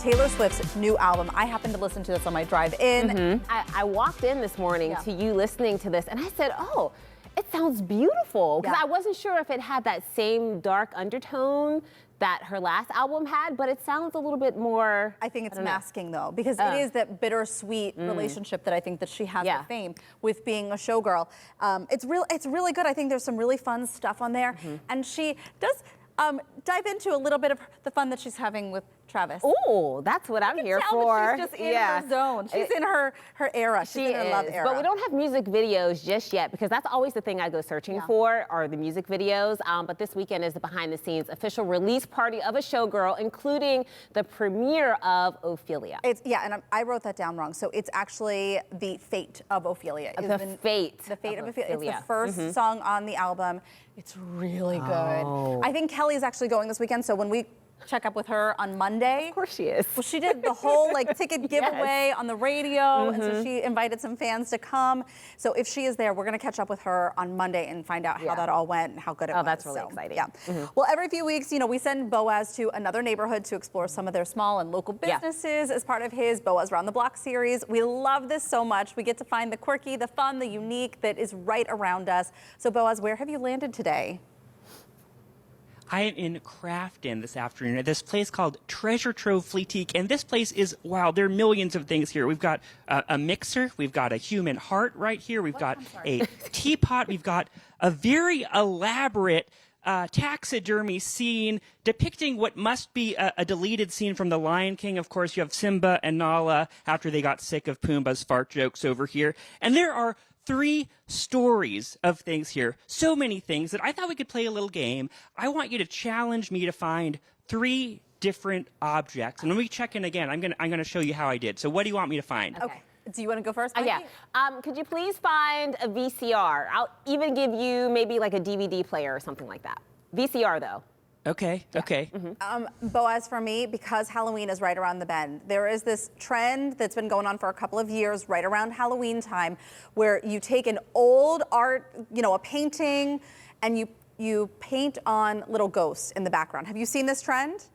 Taylor Swift's new album. I happened to listen to this on my drive in. I walked in this morning to you listening to this and I said, oh, it sounds beautiful. Because I wasn't sure if it had that same dark undertone that her last album had, but it sounds a little bit more. I think it's masking though, because it is that bittersweet relationship that I think that she has with fame, with being a showgirl. It's really good. I think there's some really fun stuff on there, and she does dive into a little bit of the fun that she's having with Travis. Oh, that's what I'm here for. She's just in her zone. She's in her era. She's in her love era. But we don't have music videos just yet, because that's always the thing I go searching for, are the music videos. But this weekend is the behind-the-scenes official release party of a showgirl, including the premiere of Ophelia. And I wrote that down wrong. So it's actually The Fate of Ophelia. The Fate of Ophelia. It's the first song on the album. It's really good. I think Kelly's actually going this weekend, so when we check up with her on Monday. Of course she is. Well, she did the whole ticket giveaway on the radio, and so she invited some fans to come. So if she is there, we're going to catch up with her on Monday and find out how that all went and how good it was. Oh, that's really exciting. Well, every few weeks, we send Boaz to another neighborhood to explore some of their small and local businesses as part of his Boaz Round the Block series. We love this so much. We get to find the quirky, the fun, the unique that is right around us. So Boaz, where have you landed today? I am in Crafton this afternoon at this place called Treasure Trove Fleetique, and this place is, wow, there are millions of things here. We've got a mixer, we've got a human heart right here, we've got a teapot, we've got a very elaborate taxidermy scene depicting what must be a deleted scene from The Lion King. Of course, you have Simba and Nala after they got sick of Pumbaa's fart jokes over here. And there are 3 stories of things here. So many things that I thought we could play a little game. I want you to challenge me to find 3 different objects. And when we check in again, I'm gonna show you how I did. So what do you want me to find? Okay. Do you want to go first, Mikey? Could you please find a VCR? I'll even give you maybe like a DVD player or something like that. VCR though. Okay. Boaz, for me, because Halloween is right around the bend, there is this trend that's been going on for a couple of years right around Halloween time where you take an old art, a painting, and you paint on little ghosts in the background. Have you seen this trend?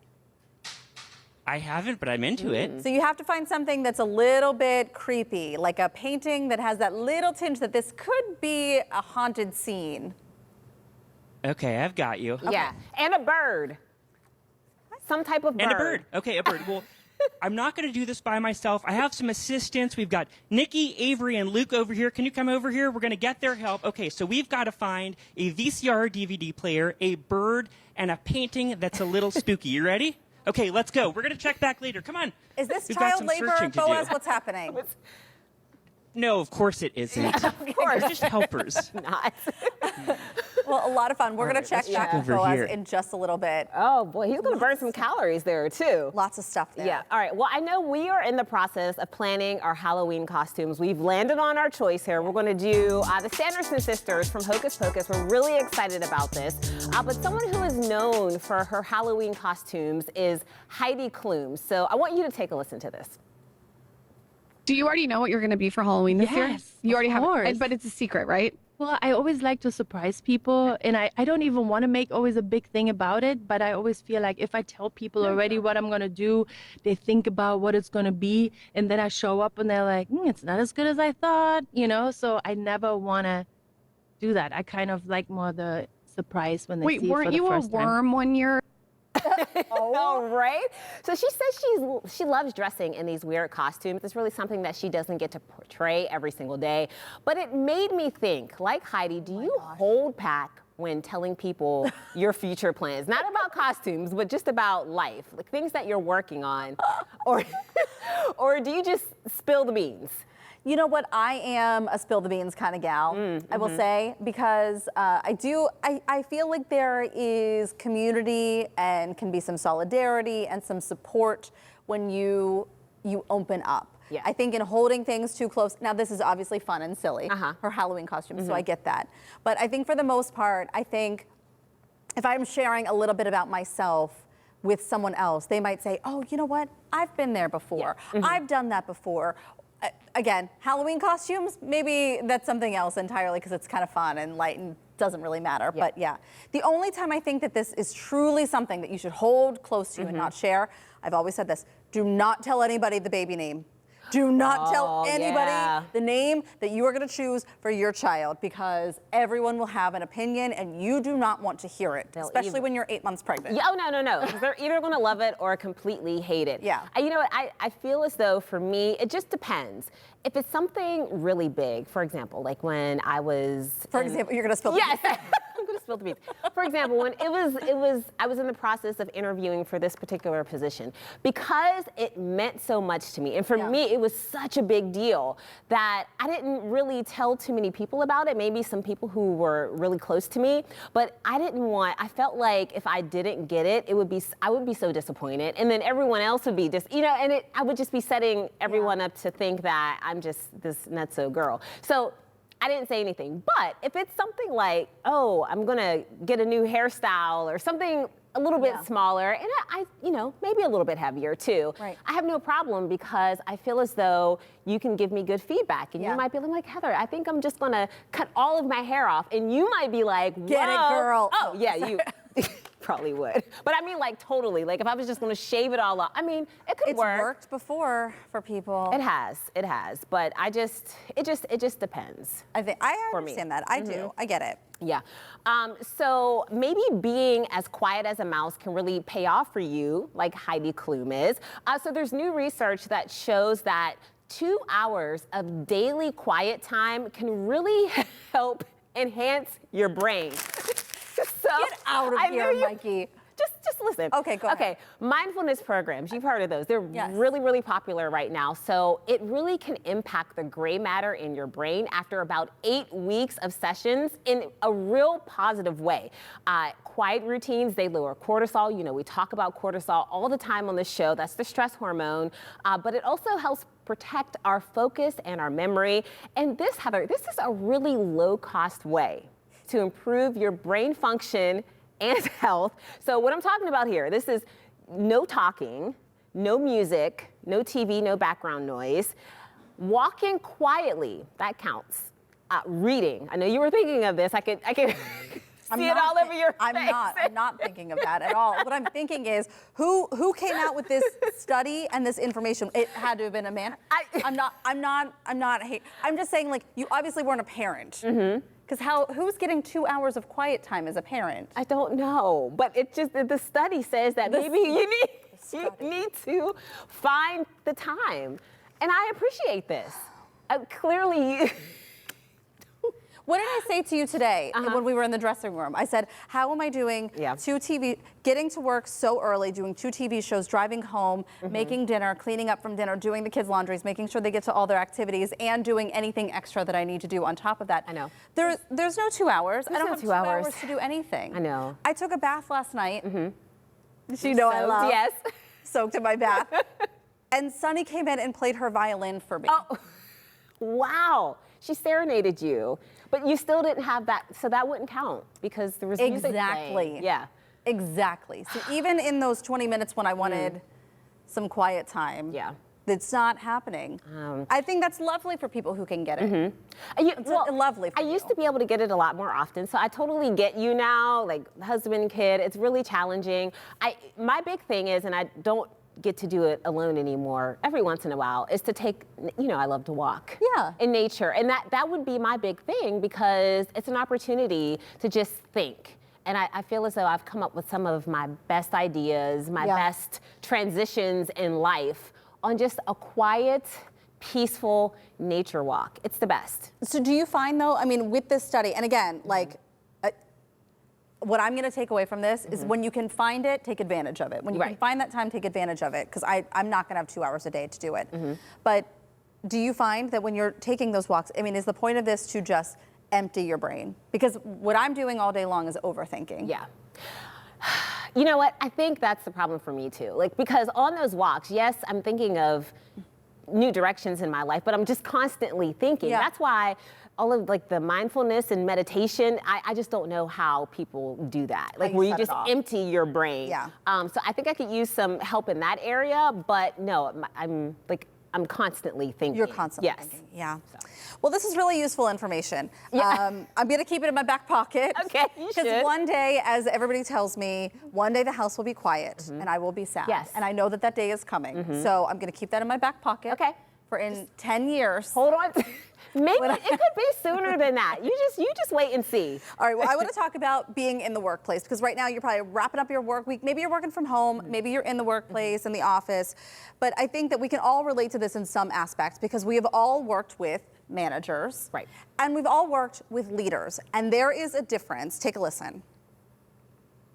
I haven't, but I'm into it. So you have to find something that's a little bit creepy, like a painting that has that little tinge that this could be a haunted scene. Okay, I've got you. Yeah, and a bird. Some type of bird. And a bird. Okay, a bird. Well, I'm not going to do this by myself. I have some assistants. We've got Nikki, Avery, and Luke over here. Can you come over here? We're going to get their help. Okay, so we've got to find a VCR DVD player, a bird, and a painting that's a little spooky. You ready? Okay, let's go. We're going to check back later. Come on. Is this child labor, Boaz? What's happening? No, of course it isn't. Of course. They're just helpers. Not. Well, a lot of fun. We're going to check back with Boaz in just a little bit. Oh, boy, he's going to burn some calories there, too. Lots of stuff there. Yeah. All right. Well, I know we are in the process of planning our Halloween costumes. We've landed on our choice here. We're going to do the Sanderson sisters from Hocus Pocus. We're really excited about this. But someone who is known for her Halloween costumes is Heidi Klum. So I want you to take a listen to this. Do you already know what you're going to be for Halloween this year? Yes, you already of course. have, but it's a secret, right? Well, I always like to surprise people, and I don't even want to make always a big thing about it, but I always feel like if I tell people already what I'm going to do, they think about what it's going to be, and then I show up and they're like, it's not as good as I thought, so I never want to do that. I kind of like more the surprise when they see it for the first time. Wait, weren't you a worm one year? Oh, right? So she says she loves dressing in these weird costumes. It's really something that she doesn't get to portray every single day. But it made me think, like Heidi, do you hold back when telling people your future plans? Not about costumes, but just about life, like things that you're working on. Or do you just spill the beans? You know what? I am a spill the beans kind of gal, I will say, because I feel like there is community and can be some solidarity and some support when you open up. Yeah. I think in holding things too close, now this is obviously fun and silly, her Halloween costume, so I get that. But I think for the most part, I think if I'm sharing a little bit about myself with someone else, they might say, oh, you know what? I've been there before. I've done that before. Again, Halloween costumes, maybe that's something else entirely because it's kind of fun and light and doesn't really matter. But yeah, the only time I think that this is truly something that you should hold close to you and not share, I've always said this, do not tell anybody the baby name. Do not tell anybody the name that you are going to choose for your child, because everyone will have an opinion and you do not want to hear it, especially when you're 8 months pregnant. Oh, no. They're either going to love it or completely hate it. Yeah. You know what? I feel as though for me, it just depends. If it's something really big, for example, like when I was... For example, you're going to spill the Yes. I'm going to spill the beans. For example, when I was in the process of interviewing for this particular position, because it meant so much to me, and for me, it was such a big deal that I didn't really tell too many people about it, maybe some people who were really close to me, but I felt like if I didn't get it, I would be so disappointed, and then everyone else would be I would just be setting everyone up to think that I'm just this nutso girl. So I didn't say anything, but if it's something like, oh, I'm gonna get a new hairstyle or something a little bit smaller, and I maybe a little bit heavier too. Right. I have no problem, because I feel as though you can give me good feedback, and you might be like, Heather, I think I'm just gonna cut all of my hair off, and you might be like, whoa. Get it, girl. Oh, yeah, you probably would. But I mean, like, totally. Like, if I was just gonna shave it all off, I mean, it could work. It's worked before for people. It has. But it just depends. I understand that. I do. I get it. Yeah. So maybe being as quiet as a mouse can really pay off for you, like Heidi Klum is. So there's new research that shows that 2 hours of daily quiet time can really help enhance your brain. So, Get out of here, Mikey. Just listen. Okay, go ahead. Okay, mindfulness programs, you've heard of those. They're really, really popular right now. So it really can impact the gray matter in your brain after about 8 weeks of sessions in a real positive way. Quiet routines, they lower cortisol. You know, we talk about cortisol all the time on this show. That's the stress hormone. But it also helps protect our focus and our memory. And this, Heather, this is a really low-cost way to improve your brain function and health. So what I'm talking about here, this is no talking, no music, no TV, no background noise. Walking quietly, that counts. Reading, I know you were thinking of this. I could see it all over your face. I'm not thinking of that at all. What I'm thinking is, who came out with this study and this information? It had to have been a man. I'm just saying, like, you obviously weren't a parent. Because who's getting 2 hours of quiet time as a parent? I don't know, but it just, the study says that maybe you need to find the time. And I appreciate this. Clearly, What did I say to you today when we were in the dressing room? I said, how am I doing getting to work so early, doing 2 TV shows, driving home, making dinner, cleaning up from dinner, doing the kids' laundries, making sure they get to all their activities, and doing anything extra that I need to do on top of that. I know. There's no 2 hours. I don't no have 2 2 hours. hours to do anything. I know. I took a bath last night. You know I love. Yes. Soaked in my bath. And Sunny came in and played her violin for me. Oh, wow. She serenaded you, but you still didn't have that, so that wouldn't count because there was music playing. Yeah. Exactly. So even in those 20 minutes when I wanted some quiet time, it's not happening. I think that's lovely for people who can get it. Lovely for I used to be able to get it a lot more often, so I totally get you now, like husband, kid, it's really challenging. My big thing is, and I don't get to do it alone anymore every once in a while, is to take, I love to walk in nature. And that would be my big thing, because it's an opportunity to just think. And I feel as though I've come up with some of my best ideas, my best transitions in life on just a quiet, peaceful nature walk. It's the best. So do you find though, I mean, with this study, and again, like, what I'm going to take away from this is when you can find it, take advantage of it. When you can find that time, take advantage of it, because I'm not going to have 2 hours a day to do it. But do you find that when you're taking those walks, I mean, is the point of this to just empty your brain? Because what I'm doing all day long is overthinking. Yeah. You know what? I think that's the problem for me too. Like, because on those walks, yes, I'm thinking of new directions in my life, but I'm just constantly thinking. That's why all of like the mindfulness and meditation, I just don't know how people do that. Like where you just empty your brain. So I think I could use some help in that area, but no, I'm like, I'm constantly thinking. You're constantly yes. thinking. Yeah. Well, this is really useful information. I'm going to keep it in my back pocket. Okay, you should. Because one day, as everybody tells me, one day the house will be quiet and I will be sad. Yes. And I know that that day is coming. So I'm going to keep that in my back pocket. Okay. For in 10 years. Hold on. Maybe it could be sooner than that. You just wait and see. All right, well, I want to talk about being in the workplace, because right now you're probably wrapping up your work week. Maybe you're working from home, maybe you're in the workplace, in the office. But I think that we can all relate to this in some aspects, because we have all worked with managers. Right. And we've all worked with leaders. And there is a difference. Take a listen.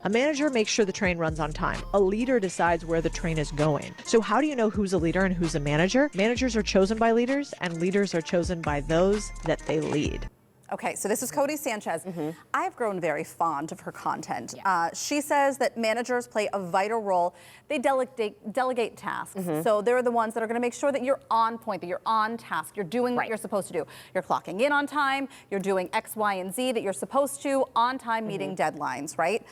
A manager makes sure the train runs on time. A leader decides where the train is going. So how do you know who's a leader and who's a manager? Managers are chosen by leaders, and leaders are chosen by those that they lead. Okay, so this is Cody Sanchez. I have grown very fond of her content. Yeah. She says that managers play a vital role. They delegate tasks. So they're the ones that are going to make sure that you're on point, that you're on task, you're doing what you're supposed to do. You're clocking in on time, you're doing X, Y, and Z that you're supposed to, on time, meeting deadlines, right?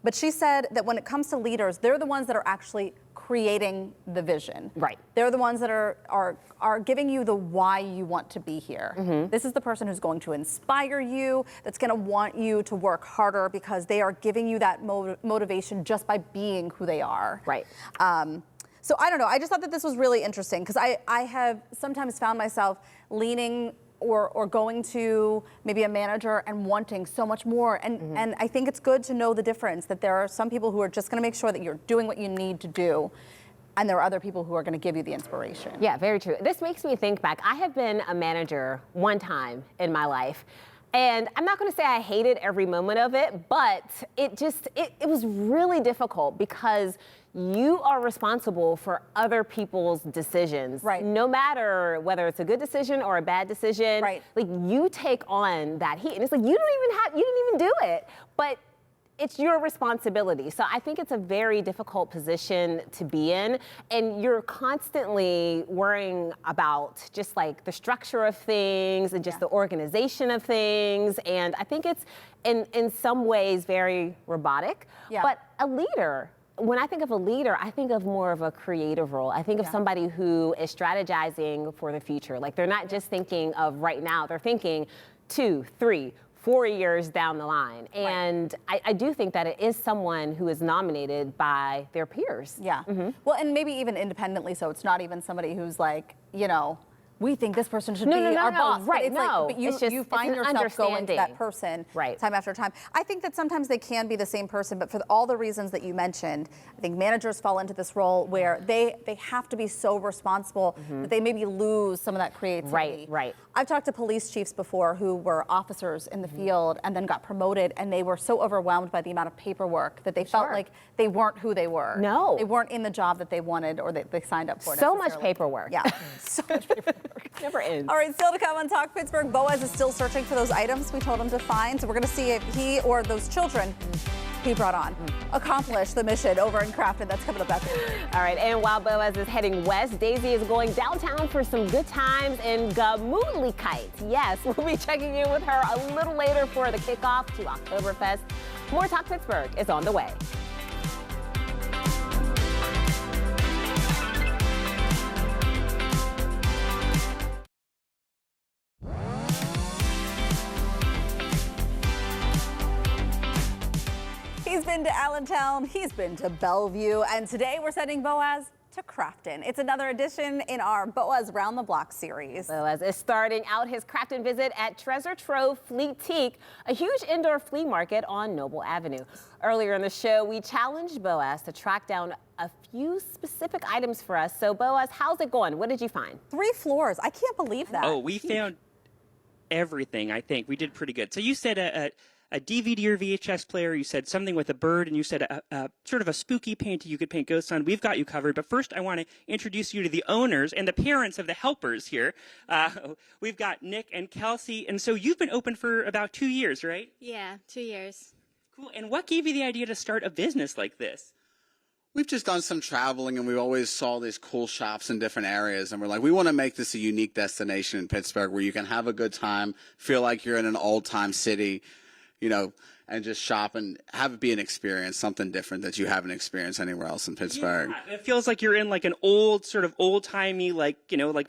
But she said that when it comes to leaders, they're the ones that are actually creating the vision. Right. They're the ones that are giving you the why you want to be here. This is the person who's going to inspire you, that's going to want you to work harder, because they are giving you that motivation just by being who they are. Right. So I don't know. I just thought that this was really interesting, because I have sometimes found myself leaning or going to maybe a manager and wanting so much more. And I think it's good to know the difference, that there are some people who are just going to make sure that you're doing what you need to do. And there are other people who are going to give you the inspiration. Yeah, very true. This makes me think back. I have been a manager one time in my life. And I'm not going to say I hated every moment of it, but it was really difficult, because you are responsible for other people's decisions. Right. No matter whether it's a good decision or a bad decision. Right. Like, you take on that heat. And it's like, you didn't even do it. But it's your responsibility. So I think it's a very difficult position to be in. And you're constantly worrying about just like the structure of things and just the organization of things. And I think it's in some ways very robotic. Yeah. But a leader, when I think of a leader, I think of more of a creative role. I think of somebody who is strategizing for the future. Like, they're not just thinking of right now, they're thinking 2, 3, 4 years down the line. And I do think that it is someone who is nominated by their peers. Yeah. Well, and maybe even independently, so it's not even somebody who's like, you know, we think this person should be our boss. Right, but it's just, you it's find an yourself going to that understanding. person Right. time after time. I think that sometimes they can be the same person, but for all the reasons that you mentioned, I think managers fall into this role where they have to be so responsible that they maybe lose some of that creativity. Right. I've talked to police chiefs before who were officers in the field and then got promoted, and they were so overwhelmed by the amount of paperwork that they felt like they weren't who they were. No. They weren't in the job that they wanted or that they signed up for. So much necessarily. paperwork. Yeah. So much paperwork. Never ends. All right, still to come on Talk Pittsburgh, Boaz is still searching for those items we told him to find. So we're going to see if he or those children he brought on accomplish the mission over in Crafton. That's coming up after. All right, and while Boaz is heading west, Daisy is going downtown for some good times in Gemütlichkeit. Yes, we'll be checking in with her a little later for the kickoff to Oktoberfest. More Talk Pittsburgh is on the way. He's been to Allentown, he's been to Bellevue, and today we're sending Boaz to Crafton. It's another edition in our Boaz Round the Block series. Boaz is starting out his Crafton visit at Treasure Trove Flea-Teak, a huge indoor flea market on Noble Avenue. Earlier in the show, we challenged Boaz to track down a few specific items for us. So Boaz, how's it going? What did you find? 3 floors. I can't believe that. Oh, we found everything, I think. We did pretty good. So you said a DVD or VHS player, you said something with a bird, and you said a sort of a spooky painting you could paint ghosts on. We've got you covered. But first, I want to introduce you to the owners and the parents of the helpers here. We've got Nick and Kelsey. And so you've been open for about 2 years, right? Yeah, 2 years. Cool. And what gave you the idea to start a business like this? We've just done some traveling, and we always saw these cool shops in different areas, and we're like, we want to make this a unique destination in Pittsburgh where you can have a good time, feel like you're in an old-time city. and just shop and have it be an experience, something different that you haven't experienced anywhere else in Pittsburgh. Yeah, it feels like you're in like an sort of old-timey, like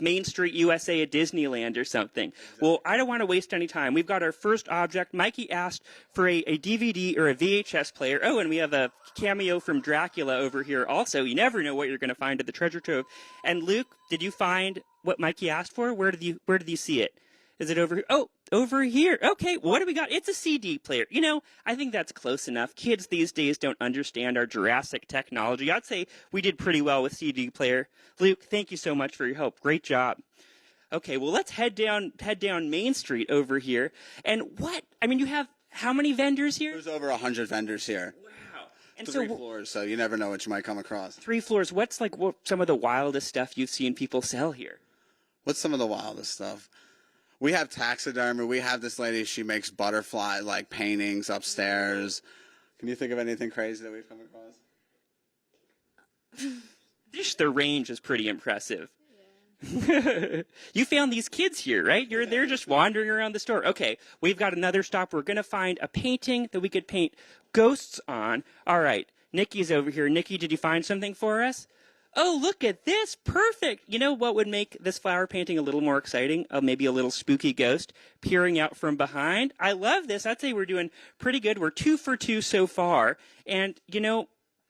Main Street USA at Disneyland or something. Well, I don't want to waste any time. We've got our first object. Mikey asked for a DVD or a VHS player. Oh, and we have a cameo from Dracula over here also. You never know what you're going to find at the treasure trove. And Luke, did you find what Mikey asked for? Where did you see it? Is it over here? Oh, over here. Okay, what do we got? It's a CD player. I think that's close enough. Kids these days don't understand our Jurassic technology. I'd say we did pretty well with CD player. Luke, thank you so much for your help. Great job. Okay, well, let's head down Main Street over here. And you have how many vendors here? There's over 100 vendors here. Wow. And 3 floors, so you never know what you might come across. 3 floors. What's some of the wildest stuff you've seen people sell here? What's some of the wildest stuff? We have taxidermy. We have this lady, she makes butterfly paintings upstairs. Can you think of anything crazy that we've come across? Just the range is pretty impressive. Yeah. You found these kids here, right? They're just wandering around the store. Okay, we've got another stop. We're going to find a painting that we could paint ghosts on. All right, Nikki's over here. Nikki, did you find something for us? Oh, look at this. Perfect. You know what would make this flower painting a little more exciting? Maybe a little spooky ghost peering out from behind. I love this. I'd say we're doing pretty good. We're 2 for 2 so far. And,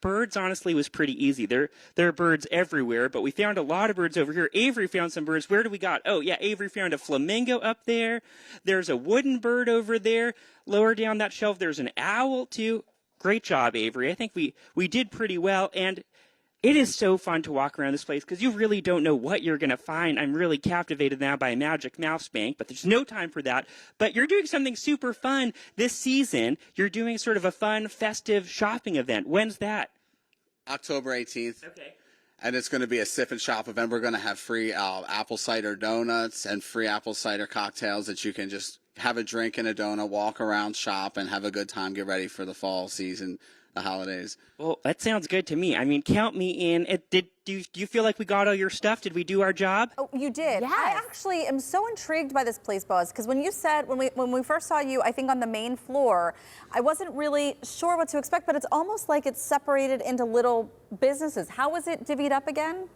birds, honestly, was pretty easy. There are birds everywhere, but we found a lot of birds over here. Avery found some birds. Where do we got? Oh, yeah, Avery found a flamingo up there. There's a wooden bird over there. Lower down that shelf, there's an owl, too. Great job, Avery. I think we did pretty well. And it is so fun to walk around this place because you really don't know what you're going to find. I'm really captivated now by a Magic Mouse Bank, but there's no time for that. But you're doing something super fun this season. You're doing sort of a fun, festive shopping event. When's that? October 18th. Okay. And it's going to be a sip and shop event. We're going to have free apple cider donuts and free apple cider cocktails that you can just have a drink and a donut, walk around, shop, and have a good time, get ready for the fall season. The holidays. Well, that sounds good to me. I mean, count me in. Do you feel like we got all your stuff? Did we do our job? Oh, you did. Yes. I actually am so intrigued by this place, Buzz, because when you said when we first saw you, I think on the main floor, I wasn't really sure what to expect, but it's almost like it's separated into little businesses. How was it divvied up again?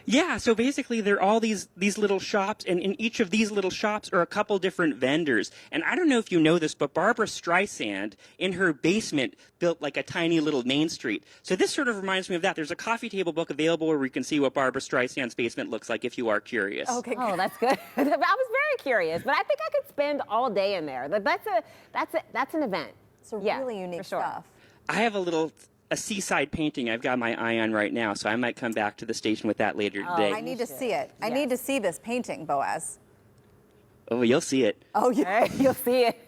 Yeah, so basically there are all these little shops, and in each of these little shops are a couple different vendors. And I don't know if you know this, but Barbara Streisand, in her basement, built like a tiny little Main Street. So this sort of reminds me of that. There's a coffee table book available where you can see what Barbara Streisand's basement looks like if you are curious. Okay. Oh, that's good. I was very curious, but I think I could spend all day in there. That's an event. It's really unique for sure. stuff. I have a seaside painting I've got my eye on right now, so I might come back to the station with that later today. I need to see it. I need to see this painting, Boaz. Oh, you'll see it. Oh, yeah. You'll see it.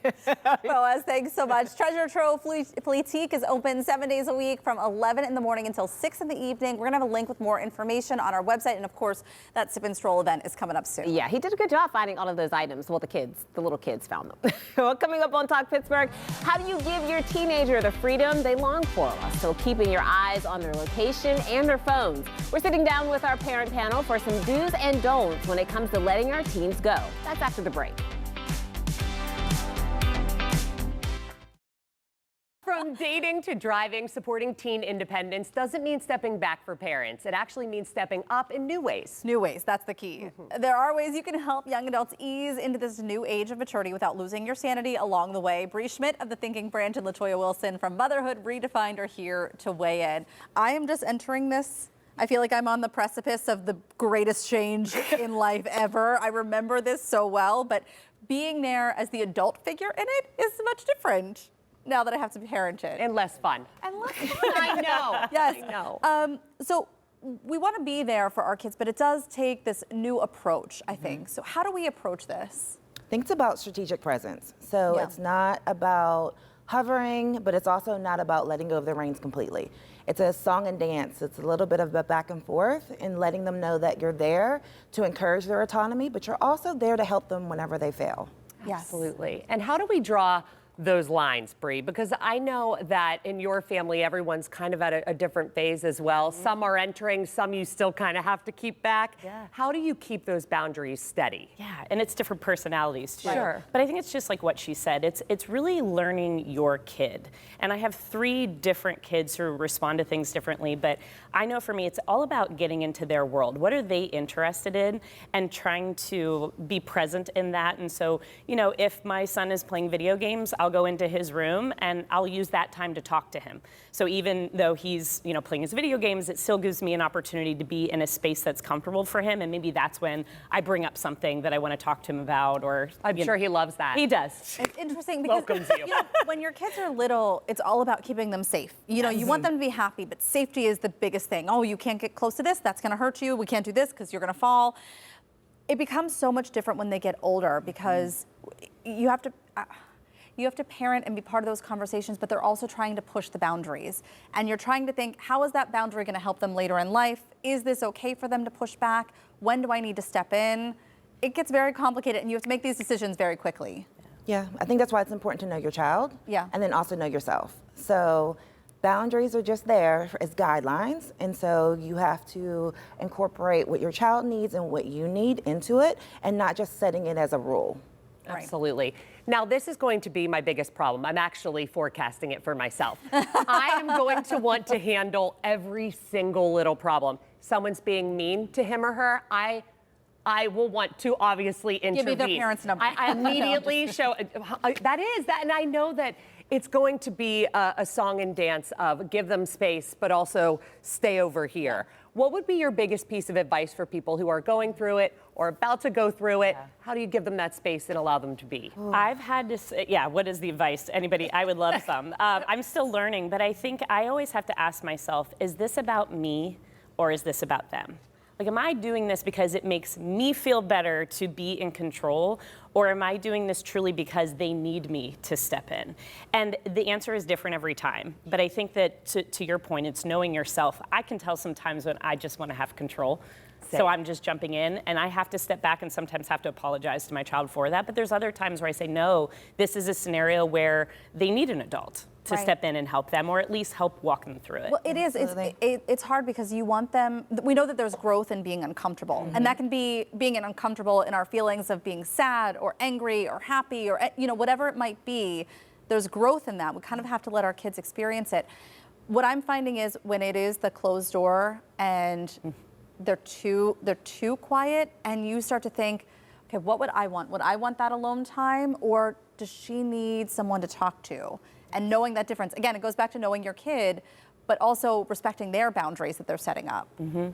Boaz, thanks so much. Treasure Trove Politique is open 7 days a week from 11 in the morning until 6 in the evening. We're going to have a link with more information on our website. And, of course, that Sip and Stroll event is coming up soon. Yeah, he did a good job finding all of those items. Well, the little kids found them. Well, coming up on Talk Pittsburgh, how do you give your teenager the freedom they long for while still keeping your eyes on their location and their phones? We're sitting down with our parent panel for some do's and don'ts when it comes to letting our teens go. That's after the break. From dating to driving, supporting teen independence doesn't mean stepping back for parents. It actually means stepping up in new ways. New ways, that's the key. There are ways you can help young adults ease into this new age of maturity without losing your sanity along the way. Bree Schmidt of the Thinking Branch and LaToya Wilson from Motherhood Redefined are here to weigh in. I am just entering this. I feel like I'm on the precipice of the greatest change in life ever. I remember this so well, but being there as the adult figure in it is much different now that I have to parent it. And less fun. And less fun. I know. Yes. I know. So we want to be there for our kids, but it does take this new approach, I think. So how do we approach this? I think it's about strategic presence. So it's not about hovering, but it's also not about letting go of the reins completely. It's a song and dance. It's a little bit of a back and forth and letting them know that you're there to encourage their autonomy, but you're also there to help them whenever they fail. Yes. Absolutely. And how do we draw those lines, Bree? Because I know that in your family, everyone's kind of at a different phase as well. Some are entering, some you still kind of have to keep back. Yeah. How do you keep those boundaries steady? Yeah, and it's different personalities too. Sure. But I think it's just like what she said. It's really learning your kid. And I have 3 different kids who respond to things differently, but I know for me it's all about getting into their world. What are they interested in? And trying to be present in that. And so, you know, if my son is playing video games, I'll go into his room and I'll use that time to talk to him. So even though he's, you know, playing his video games, it still gives me an opportunity to be in a space that's comfortable for him. And maybe that's when I bring up something that I want to talk to him about, or I'm sure he loves that. he does. It's interesting because Welcomes you. know, when your kids are little, it's all about keeping them safe. You know, you want them to be happy, but safety is the biggest thing. Oh, you can't get close to this, that's gonna hurt you. We can't do this because you're gonna fall. It becomes so much different when they get older because you have to parent and be part of those conversations, but they're also trying to push the boundaries. And you're trying to think, how is that boundary gonna help them later in life? Is this okay for them to push back? When do I need to step in? It gets very complicated and you have to make these decisions very quickly. Yeah, I think that's why it's important to know your child. Yeah. And then also know yourself. So boundaries are just there as guidelines. And so you have to incorporate what your child needs and what you need into it and not just setting it as a rule. Absolutely. Now, this is going to be my biggest problem. I'm actually forecasting it for myself. I am going to want to handle every single little problem. Someone's being mean to him or her, I will want to obviously intervene. Give me their parents' number. I immediately show, that is, and I know that it's going to be a song and dance of give them space, but also stay over here. What would be your biggest piece of advice for people who are going through it or about to go through it? How do you give them that space and allow them to be? I've had to say, yeah, what is the advice? Anybody, I would love some. I'm still learning, but I think I always have to ask myself, is this about me or is this about them? Like, am I doing this because it makes me feel better to be in control, or am I doing this truly because they need me to step in? And the answer is different every time. But I think that to your point, it's knowing yourself. I can tell sometimes when I just want to have control. So I'm just jumping in, and I have to step back and sometimes have to apologize to my child for that. But there's other times where I say, no, this is a scenario where they need an adult to step in and help them, or at least help walk them through it. Well, it is. It's hard because you want them. We know that there's growth in being uncomfortable, and that can be being uncomfortable in our feelings of being sad or angry or happy or whatever it might be. There's growth in that. We kind of have to let our kids experience it. What I'm finding is when it is the closed door and they're too quiet, and you start to think, okay, what would I want? Would I want that alone time, or does she need someone to talk to? And knowing that difference, again, it goes back to knowing your kid, but also respecting their boundaries that they're setting up.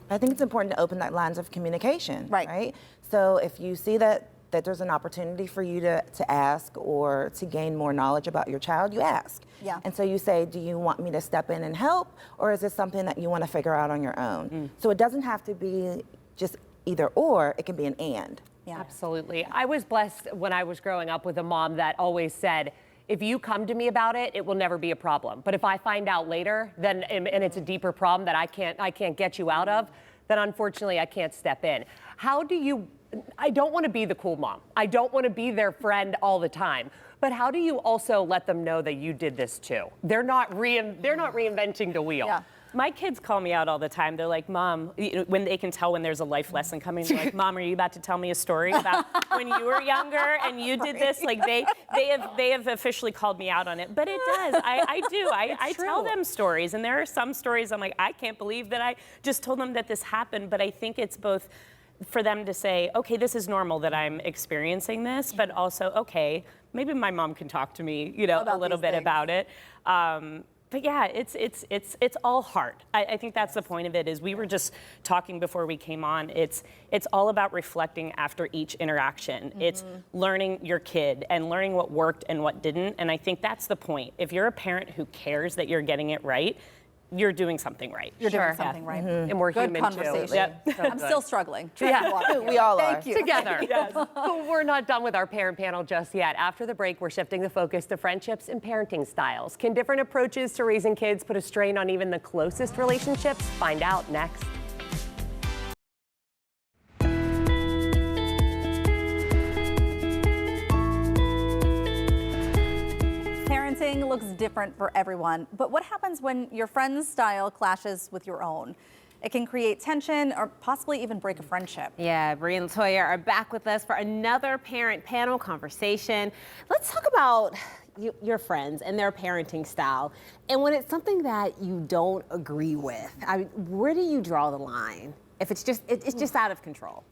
I think it's important to open that lines of communication, Right. right? So if you see that there's an opportunity for you to ask or to gain more knowledge about your child, you ask. Yeah. And so you say, do you want me to step in and help, or is this something that you want to figure out on your own? So it doesn't have to be just either or, it can be an and. Yeah. Absolutely. I was blessed when I was growing up with a mom that always said, if you come to me about it, it will never be a problem. But if I find out later, then and it's a deeper problem that I can't get you out of, then unfortunately I can't step in. How do you? I don't want to be the cool mom. I don't want to be their friend all the time. But how do you also let them know that you did this too? They're not reinventing the wheel. Yeah. My kids call me out all the time. They're like, Mom, when they can tell when there's a life lesson coming, they're like, Mom, are you about to tell me a story about when you were younger and you did this? Like they have officially called me out on it. But it does. I do. I tell them stories. And there are some stories I'm like, I can't believe that I just told them that this happened. But I think it's both for them to say, okay, this is normal that I'm experiencing this, but also, okay, maybe my mom can talk to me, a little bit about it. But yeah, it's all hard. I think that's the point of it. Is we were just talking before we came on. It's all about reflecting after each interaction. It's learning your kid and learning what worked and what didn't. And I think that's the point. If you're a parent who cares that you're getting it right, you're doing something right. You're doing something right. And we're Good human conversation. too. Yep. I'm still struggling. We all are. Thank you. Together. Yes. But we're not done with our parent panel just yet. After the break, we're shifting the focus to friendships and parenting styles. Can different approaches to raising kids put a strain on even the closest relationships? Find out next. looks different for everyone, but what happens when your friend's style clashes with your own? It can create tension or possibly even break a friendship. Yeah, Bree and Toya are back with us for another parent panel conversation. Let's talk about your friends and their parenting style. And when it's something that you don't agree with, where do you draw the line? If it's just out of control.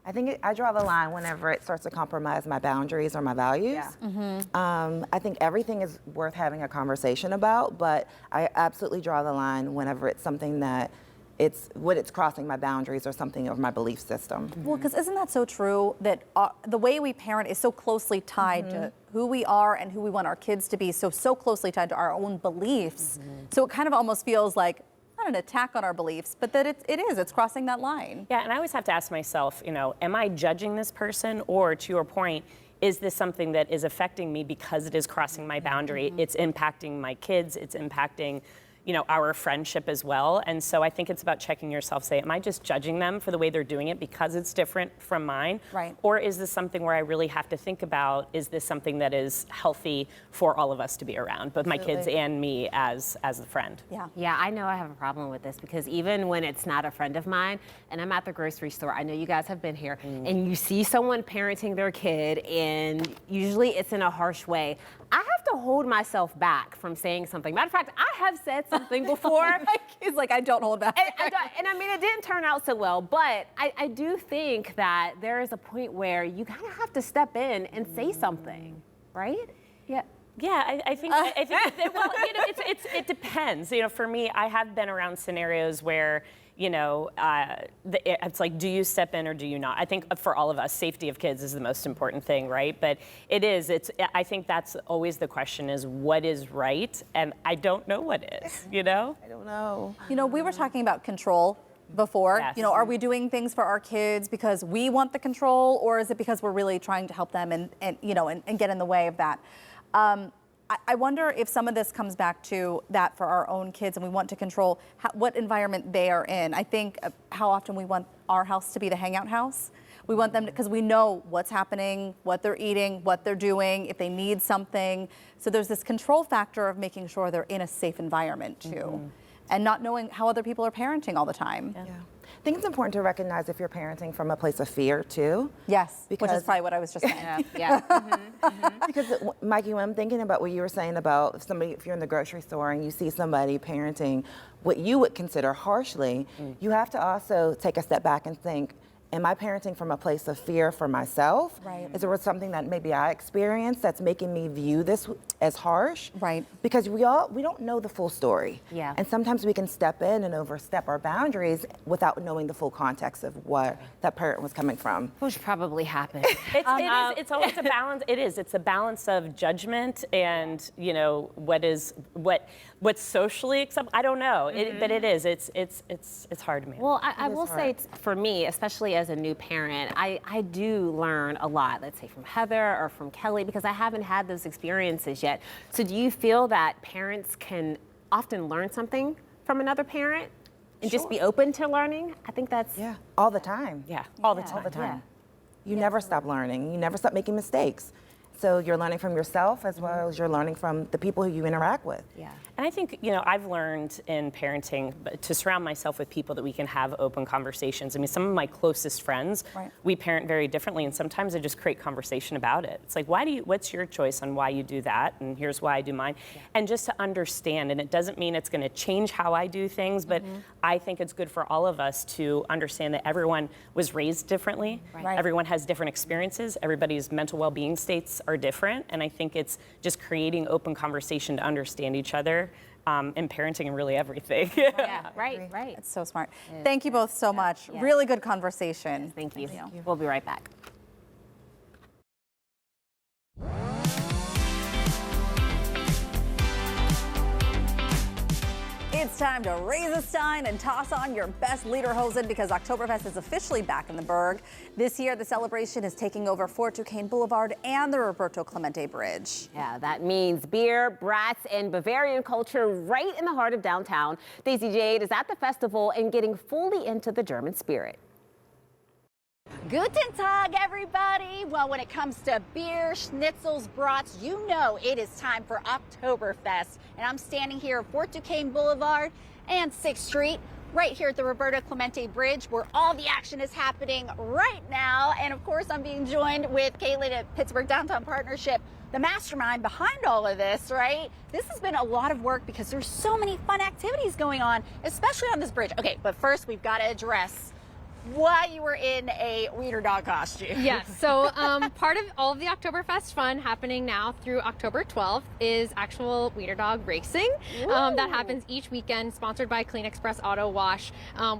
I think I draw the line whenever it starts to compromise my boundaries or my values. Yeah. I think everything is worth having a conversation about, but I absolutely draw the line whenever it's something that it's crossing my boundaries or something of my belief system. Well, because isn't that so true that the way we parent is so closely tied to who we are and who we want our kids to be, so closely tied to our own beliefs. So it kind of almost feels like not an attack on our beliefs, but that it's crossing that line. Yeah, and I always have to ask myself, am I judging this person, or to your point, is this something that is affecting me because it is crossing my boundary? It's impacting my kids, it's impacting our friendship as well. And so I think it's about checking yourself, say, am I just judging them for the way they're doing it because it's different from mine? Right. Or is this something where I really have to think about, is this something that is healthy for all of us to be around, both my kids and me as a friend? Yeah, I know I have a problem with this because even when it's not a friend of mine and I'm at the grocery store, I know you guys have been here, and you see someone parenting their kid, and usually it's in a harsh way. I have to hold myself back from saying something. Matter of fact, I have said something before. He's like, I don't hold back. And I mean, it didn't turn out so well, but I do think that there is a point where you kind of have to step in and say something, right? Yeah. Yeah, I think it depends. For me, I have been around scenarios where it's like, do you step in or do you not? I think for all of us, safety of kids is the most important thing, right? But I think that's always the question, is what is right? And I don't know what is, I don't know. We were talking about control before. Yes. Are we doing things for our kids because we want the control, or is it because we're really trying to help them and get in the way of that? I wonder if some of this comes back to that for our own kids, and we want to control what environment they are in. I think how often we want our house to be the hangout house. We want them because we know what's happening, what they're eating, what they're doing, if they need something. So there's this control factor of making sure they're in a safe environment too, and not knowing how other people are parenting all the time. Yeah. I think it's important to recognize if you're parenting from a place of fear too. Yes, which is probably what I was just saying. Because Mikey, when I'm thinking about what you were saying about if you're in the grocery store and you see somebody parenting what you would consider harshly, you have to also take a step back and think, am I parenting from a place of fear for myself? Right. Is there something that maybe I experienced that's making me view this as harsh? Right. Because we don't know the full story. Yeah. And sometimes we can step in and overstep our boundaries without knowing the full context of what that parent was coming from. Which probably happened. It's always a balance. It's a balance of judgment and what's socially acceptable. I don't know, but it is. It's hard to manage. Well, I will say, for me, especially as a new parent, I do learn a lot, let's say from Heather or from Kelly, because I haven't had those experiences yet. So do you feel that parents can often learn something from another parent and just be open to learning? I think that's... Yeah, all the time. Yeah, all the time. All the time. Yeah. You never stop learning. You never stop making mistakes. So you're learning from yourself as well as you're learning from the people who you interact with. Yeah. And I think, I've learned in parenting to surround myself with people that we can have open conversations. I mean, some of my closest friends, we parent very differently, and sometimes I just create conversation about it. It's like, what's your choice on why you do that? And here's why I do mine. Yeah. And just to understand, and it doesn't mean it's going to change how I do things, but I think it's good for all of us to understand that everyone was raised differently. Right. Everyone has different experiences. Everybody's mental well-being states are different. And I think it's just creating open conversation to understand each other. In parenting and really everything. Yeah, right. It's so smart. Thank you both so much. Yeah. Really good conversation. Thank you. We'll be right back. It's time to raise a stein and toss on your best lederhosen because Oktoberfest is officially back in the Berg. This year, the celebration is taking over Fort Duquesne Boulevard and the Roberto Clemente Bridge. Yeah, that means beer, brats, and Bavarian culture right in the heart of downtown. Daisy Jade is at the festival and getting fully into the German spirit. Guten Tag, everybody. Well, when it comes to beer, schnitzels, brats, you know it is time for Oktoberfest. And I'm standing here at Fort Duquesne Boulevard and 6th Street, right here at the Roberto Clemente Bridge, where all the action is happening right now. And of course, I'm being joined with Caitlin at Pittsburgh Downtown Partnership, the mastermind behind all of this, right? This has been a lot of work because there's so many fun activities going on, especially on this bridge. Okay, but first we've got to address why you were in a wiener dog costume. Yes, so part of all of the Oktoberfest fun happening now through October 12th is actual wiener dog racing. That happens each weekend, sponsored by Clean Express Auto Wash.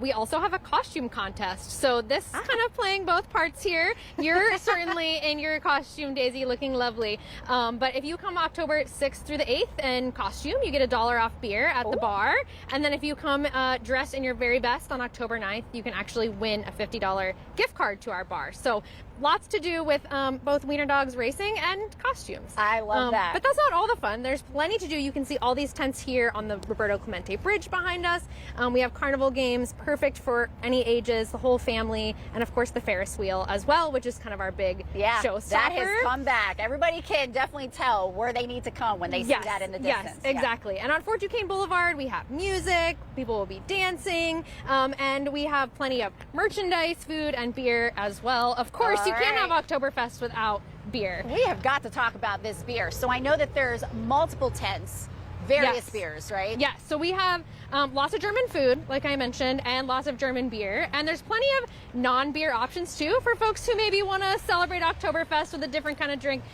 We also have a costume contest, so this kind of playing both parts here. You're certainly in your costume, Daisy, looking lovely. But if you come October 6th through the 8th in costume, you get $1 off beer at the bar. And then if you come dressed in your very best on October 9th, you can actually win a $50 gift card to our bar. So lots to do with both wiener dogs racing and costumes. I love that. But that's not all the fun. There's plenty to do. You can see all these tents here on the Roberto Clemente Bridge behind us. We have carnival games, perfect for any ages, the whole family, and of course the Ferris wheel as well, which is kind of our big showstopper. That has come back. Everybody can definitely tell where they need to come when they see that in the distance. Yes, exactly. And on Fort Duquesne Boulevard, we have music, people will be dancing, and we have plenty of merchandise, food, and beer as well. Of course, you can't have Oktoberfest without beer. We have got to talk about this beer. So I know that there's multiple tents, various beers, right? Yes, so we have lots of German food, like I mentioned, and lots of German beer. And there's plenty of non-beer options too for folks who maybe want to celebrate Oktoberfest with a different kind of drink.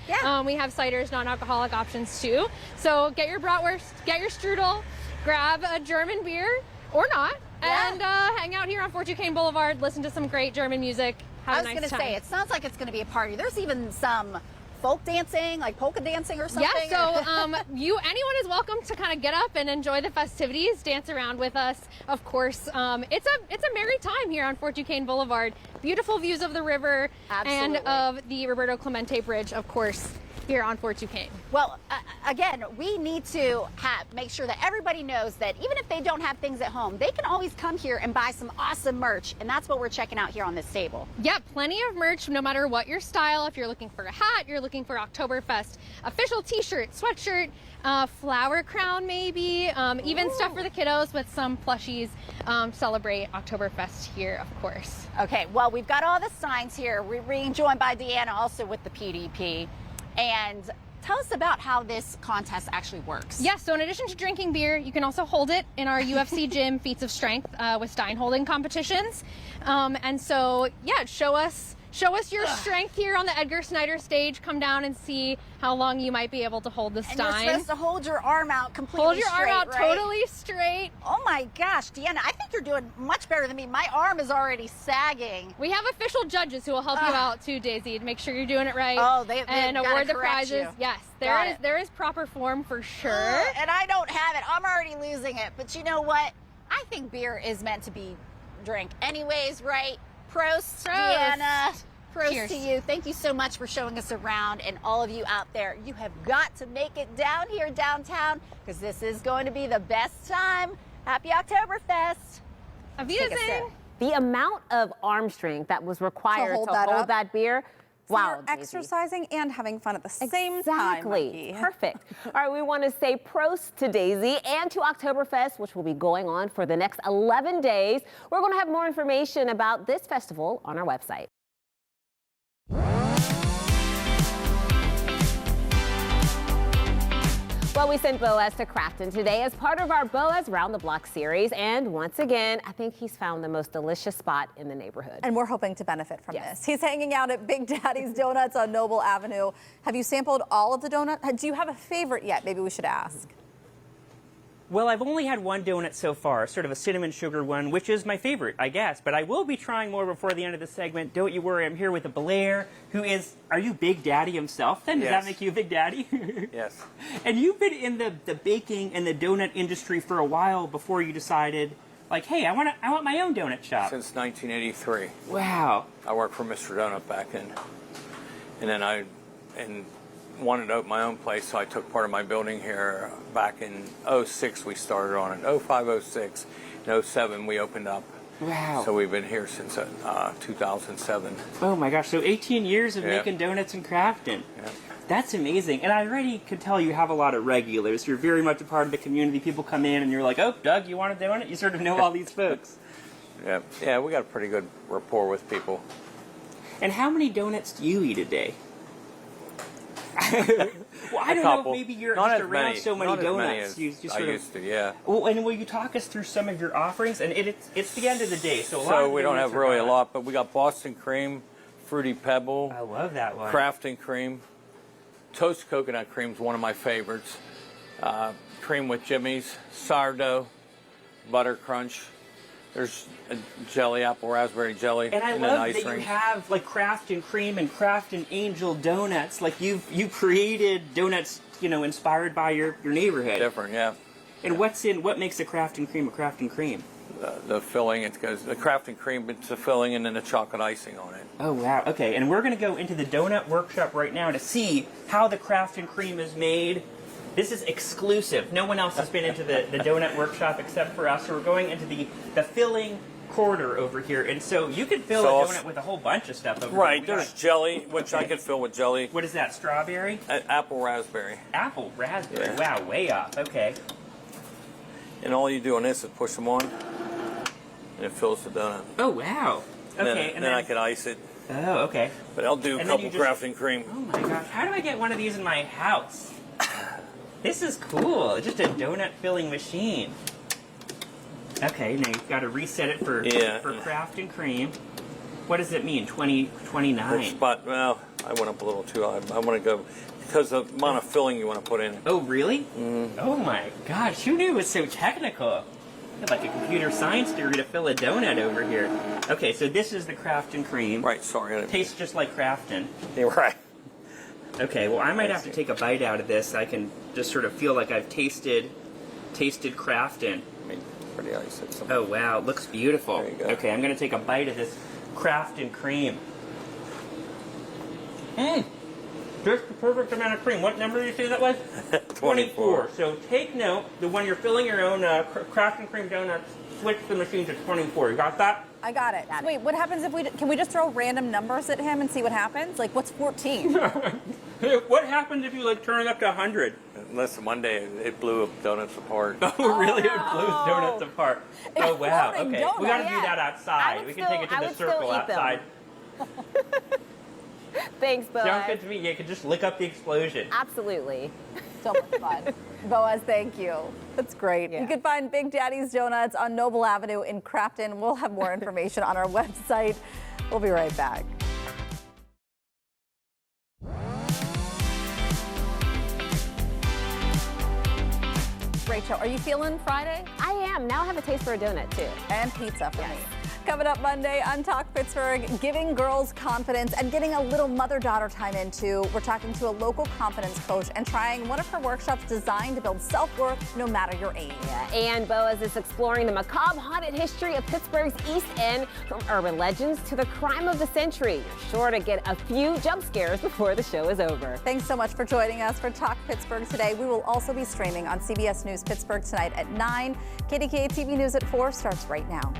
We have ciders, non-alcoholic options too. So get your bratwurst, get your strudel, grab a German beer or not, and hang out here on Fort Duquesne Boulevard, listen to some great German music. I was going to say, it sounds like it's going to be a party. There's even some folk dancing, like polka dancing or something. Yeah, so anyone is welcome to kind of get up and enjoy the festivities, dance around with us. Of course, it's a merry time here on Fort Duquesne Boulevard. Beautiful views of the river and of the Roberto Clemente Bridge, of course, here on Fort Duquesne. Well, again, we need to make sure that everybody knows that even if they don't have things at home, they can always come here and buy some awesome merch. And that's what we're checking out here on this table. Yeah, plenty of merch, no matter what your style. If you're looking for a hat, you're looking for Oktoberfest official t-shirt, sweatshirt, flower crown maybe, even stuff for the kiddos with some plushies. Celebrate Oktoberfest here, of course. Okay, well, we've got all the signs here. We're being joined by Deanna also with the PDP. And tell us about how this contest actually works. Yes, so in addition to drinking beer, you can also hold it in our UFC gym feats of strength with stein holding competitions. And so, yeah, show us your strength here on the Edgar Snyder stage. Come down and see how long you might be able to hold the stein. And you're supposed to hold your arm out completely Hold your straight, arm out right? totally straight. Oh my gosh, Deanna, I think you're doing much better than me. My arm is already sagging. We have official judges who will help you out too, Daisy, to make sure you're doing it right. Oh, they've and gotta award the correct prizes. you. Yes, Got there is proper form for sure. And I don't have it. I'm already losing it. But you know what? I think beer is meant to be drank anyways, right? Prost. Deanna. Prost Cheers. to you. Thank you so much for showing us around, and all of you out there, you have got to make it down here downtown because this is going to be the best time. Happy Oktoberfest. Auf Wiedersehen. The amount of arm strength that was required to hold that beer. Wow, You're exercising and having fun at the same time. Exactly. Perfect. All right, we want to say prost to Daisy and to Oktoberfest, which will be going on for the next 11 days. We're going to have more information about this festival on our website. Well, we sent Boaz to Crafton today as part of our Boaz Round the Block series. And once again, I think he's found the most delicious spot in the neighborhood. And we're hoping to benefit from this. He's hanging out at Big Daddy's Donuts on Noble Avenue. Have you sampled all of the donuts? Do you have a favorite yet? Maybe we should ask. Well, I've only had one donut so far, sort of a cinnamon sugar one, which is my favorite, I guess. But I will be trying more before the end of the segment. Don't you worry, I'm here with Blair, who is, are you Big Daddy himself then? Does that make you a Big Daddy? Yes. And you've been in the baking and the donut industry for a while before you decided, like, hey, I want my own donut shop. Since 1983. Wow. I worked for Mr. Donut back then. And then I wanted to open my own place, so I took part of my building here back in 06. We started on it. 05, 06. In 07, we opened up. Wow. So we've been here since 2007. Oh my gosh, so 18 years of making donuts in Crafton. Yeah. That's amazing. And I already could tell you have a lot of regulars. You're very much a part of the community. People come in and you're like, oh, Doug, you want a donut? You sort of know all these folks. Yeah, we got a pretty good rapport with people. And how many donuts do you eat a day? Well, I don't know if maybe you're Not just as around many. so many Not as donuts. many as you I used to, yeah. Well, and will you talk us through some of your offerings? And it's the end of the day, so a lot So of we don't donuts have are really a gone. lot, but we got Boston cream, Fruity Pebble. I love that one. Crafton cream. Toast coconut cream is one of my favorites. Cream with Jimmy's, sourdough, butter crunch. There's a jelly, apple raspberry jelly, And I an love ice that ring. you have like Crafton cream and Crafton Angel donuts. Like you created donuts, inspired by your neighborhood. Different, yeah. And what makes a Crafton cream a Crafton cream? The filling, it goes the Crafton cream, it's the filling, and then the chocolate icing on it. Oh wow. Okay, and we're gonna go into the donut workshop right now to see how the Crafton cream is made. This is exclusive. No one else has been into the donut workshop except for us. So we're going into the filling corridor over here. And so you could fill a donut with a whole bunch of stuff over Right, here. there's jelly, which I could fill with jelly. What is that, strawberry? Apple raspberry. Apple raspberry. Yeah. Wow, way up. Okay. And all you do on this is push them on, and it fills the donut. Oh, wow. Okay. And then I could ice it. Oh, okay. But I'll do a And then couple you just- Crafton cream. Oh my gosh, how do I get one of these in my house? This is cool. It's just a donut filling machine. Okay, now you've got to reset it for Crafton cream. What does it mean? 29. Well, I went up a little too high. I want to go because of the amount of filling you want to put in. Oh, really? Oh my gosh, who knew it was so technical? I had like a computer science degree to fill a donut over here. Okay, so this is the Crafton cream. Right, sorry. Tastes just like Crafton. You're right. Okay, well I might have to take a bite out of this. I can just sort of feel like I've tasted Crafton. Pretty ice. Oh wow, it looks beautiful. There you go. Okay, I'm gonna take a bite of this Crafton cream. Just the perfect amount of cream. What number did you say that was? 24. So take note that when you're filling your own Crafton cream donuts, switch the machine to 24. You got that? I got it. Wait, what happens if can we just throw random numbers at him and see what happens? Like, what's 14? What happens if you turn it up to 100? Listen, one day it blew donuts apart. Oh, really? It blew donuts apart. Oh, wow. Exploding Okay. We got to donuts. do that outside. We can take it to the circle outside. Thanks, Boaz. Sounds good to me. You can just lick up the explosion. Absolutely. So much fun. Boaz, thank you. That's great. Yeah. You can find Big Daddy's Donuts on Noble Avenue in Crafton. We'll have more information on our website. We'll be right back. Rachel, are you feeling Friday? I am. Now I have a taste for a donut, too. And pizza for me. Coming up Monday on Talk Pittsburgh, giving girls confidence and getting a little mother-daughter time into. We're talking to a local confidence coach and trying one of her workshops designed to build self-worth no matter your age. Yeah, and Boaz is exploring the macabre haunted history of Pittsburgh's East End, from urban legends to the crime of the century. You're sure to get a few jump scares before the show is over. Thanks so much for joining us for Talk Pittsburgh today. We will also be streaming on CBS News Pittsburgh tonight at 9. KDKA TV News at 4 starts right now.